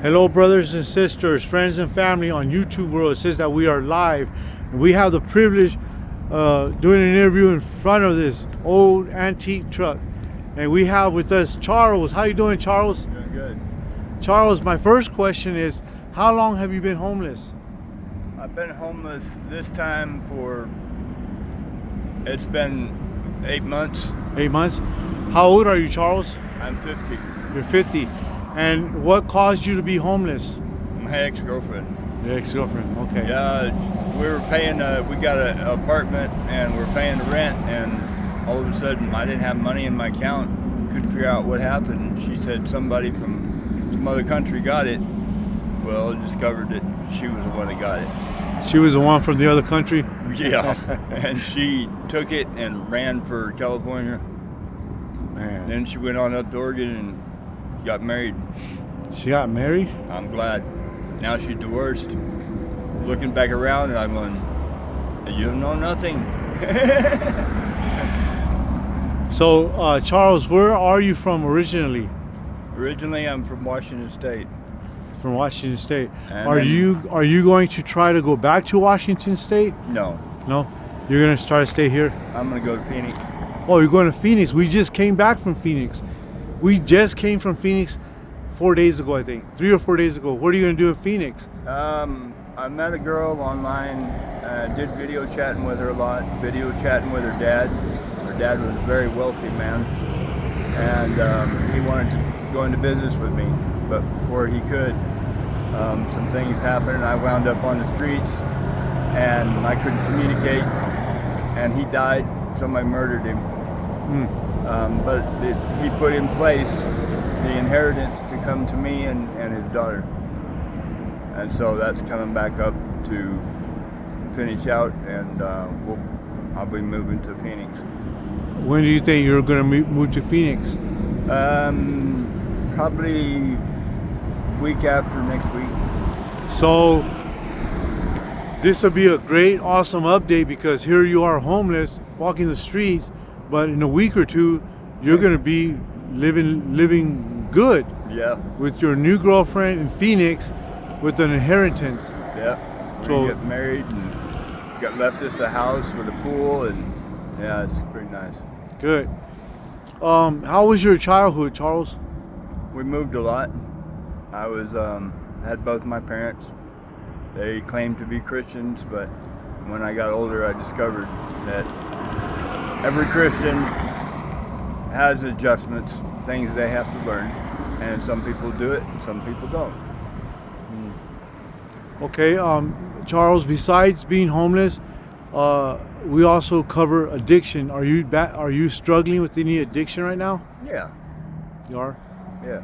Hello, brothers and sisters, friends and family on YouTube world. It says that we are live. We have the privilege doing an interview in front of this old antique truck. And we have with us Charles. How you doing, Charles? Doing good. Charles, my first question is, how long have you been homeless? I've been homeless this time it's been 8 months. 8 months? How old are you, Charles? I'm 50. You're 50. And what caused you to be homeless? My ex-girlfriend. Your ex-girlfriend, okay. Yeah, we were paying, we got an apartment and we're paying the rent, and all of a sudden I didn't have money in my account. Couldn't figure out what happened. She said somebody from some other country got it. Well, I discovered that she was the one that got it. She was the one from the other country? Yeah, and she took it and ran for California. Man. Then she went on up to Oregon and got married. She got married? I'm glad. Now she's divorced. Looking back around and I'm going, you don't know nothing. So, Charles, where are you from originally? Originally, I'm from Washington State. From Washington State. And Are you going to try to go back to Washington State? No. No? You're going to try to stay here? I'm going to go to Phoenix. Oh, you're going to Phoenix. We just came back from Phoenix. We just came from Phoenix 4 days ago, I think. 3 or 4 days ago. What are you going to do in Phoenix? I met a girl online, did video chatting with her a lot, video chatting with her dad. Her dad was a very wealthy man, and he wanted to go into business with me, but before he could, some things happened and I wound up on the streets and I couldn't communicate, and he died. Somebody murdered him. But he put in place the inheritance to come to me and his daughter. And so that's coming back up to finish out, and I'll be moving to Phoenix. When do you think you're going to move to Phoenix? Probably week after next week. So this will be a great, awesome update, because here you are homeless, walking the streets, but in a week or two, you're going to be living good. Yeah. With your new girlfriend in Phoenix, with an inheritance. Yeah. So we get married and got left us a house with a pool, and yeah, it's pretty nice. Good. How was your childhood, Charles? We moved a lot. I was had both my parents. They claimed to be Christians, but when I got older, I discovered that every Christian has adjustments, things they have to learn, and some people do it, and some people don't. Okay, Charles, besides being homeless, we also cover addiction. Are you struggling with any addiction right now? Yeah. You are? Yeah.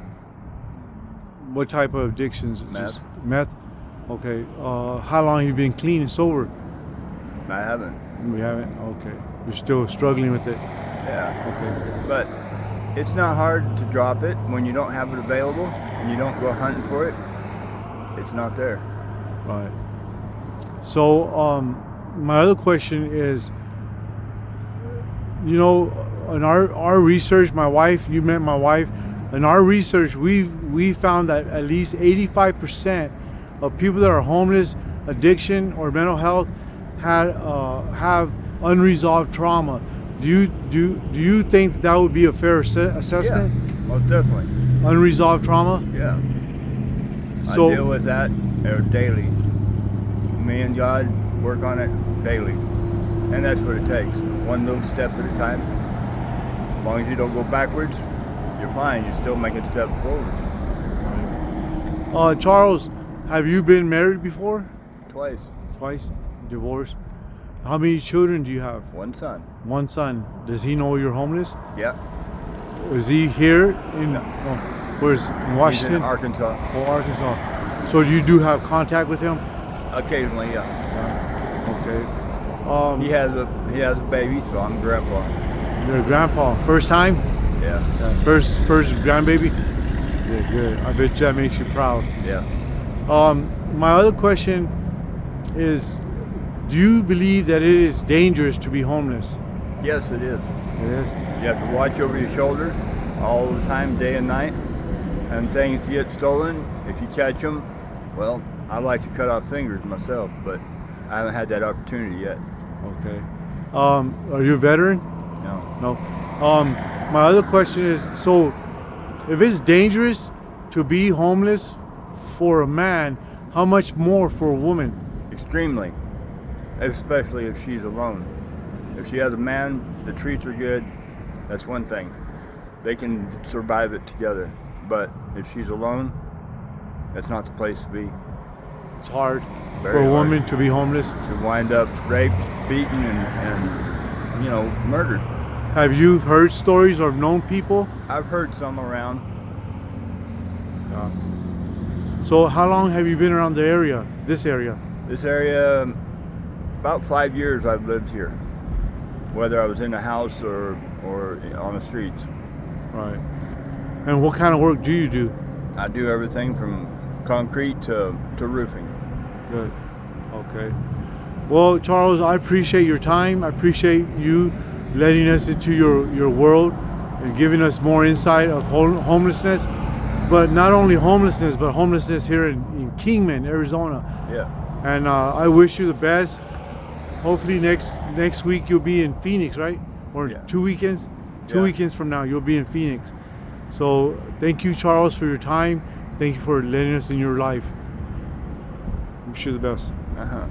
What type of addictions? Meth. Just meth? Okay. How long have you been clean and sober? I haven't. We haven't? Okay. You're still struggling with it? Yeah. Okay. But it's not hard to drop it when you don't have it available and you don't go hunting for it. It's not there. Right. So, my other question is, in our research, you met my wife. In our research, we found that at least 85% of people that are homeless, addiction, or mental health have unresolved trauma. Do you think that would be a fair assessment? Yeah, most definitely. Unresolved trauma? Yeah. So, I deal with that daily. Me and God work on it daily. And that's what it takes. One little step at a time. As long as you don't go backwards, you're fine. You're still making steps forward. Charles, have you been married before? Twice. Twice? Divorced? How many children do you have? One son. One son. Does he know you're homeless? Yeah. Is he here in where's in Washington? He's in Arkansas. Oh, Arkansas. So you do have contact with him? Occasionally, yeah. Okay. He has a baby, so I'm grandpa. You're a grandpa. First time? Yeah. First grandbaby? Good. I bet you that makes you proud. Yeah. My other question is, do you believe that it is dangerous to be homeless? Yes, it is. It is? You have to watch over your shoulder all the time, day and night. And things get stolen. If you catch them, well, I like to cut off fingers myself, but I haven't had that opportunity yet. Okay. Are you a veteran? No. No. My other question is, so if it's dangerous to be homeless for a man, how much more for a woman? Extremely. Especially if she's alone. If she has a man that treats her good, that's one thing. They can survive it together. But if she's alone, that's not the place to be. It's hard Very for a hard. woman to be homeless. To wind up raped, beaten, and murdered. Have you heard stories or known people? I've heard some around. So how long have you been around the area, this area? This area, about 5 years I've lived here. Whether I was in a house or on the streets. Right. And what kind of work do you do? I do everything from concrete to roofing. Good. Okay. Well, Charles, I appreciate your time. I appreciate you letting us into your world and giving us more insight of homelessness. But not only homelessness, but homelessness here in Kingman, Arizona. Yeah. And I wish you the best. Hopefully next week you'll be in Phoenix, right? Or Yeah. 2 weekends? Two Yeah. weekends from now you'll be in Phoenix. So thank you, Charles, for your time. Thank you for letting us in your life. Wish you the best. Uh-huh.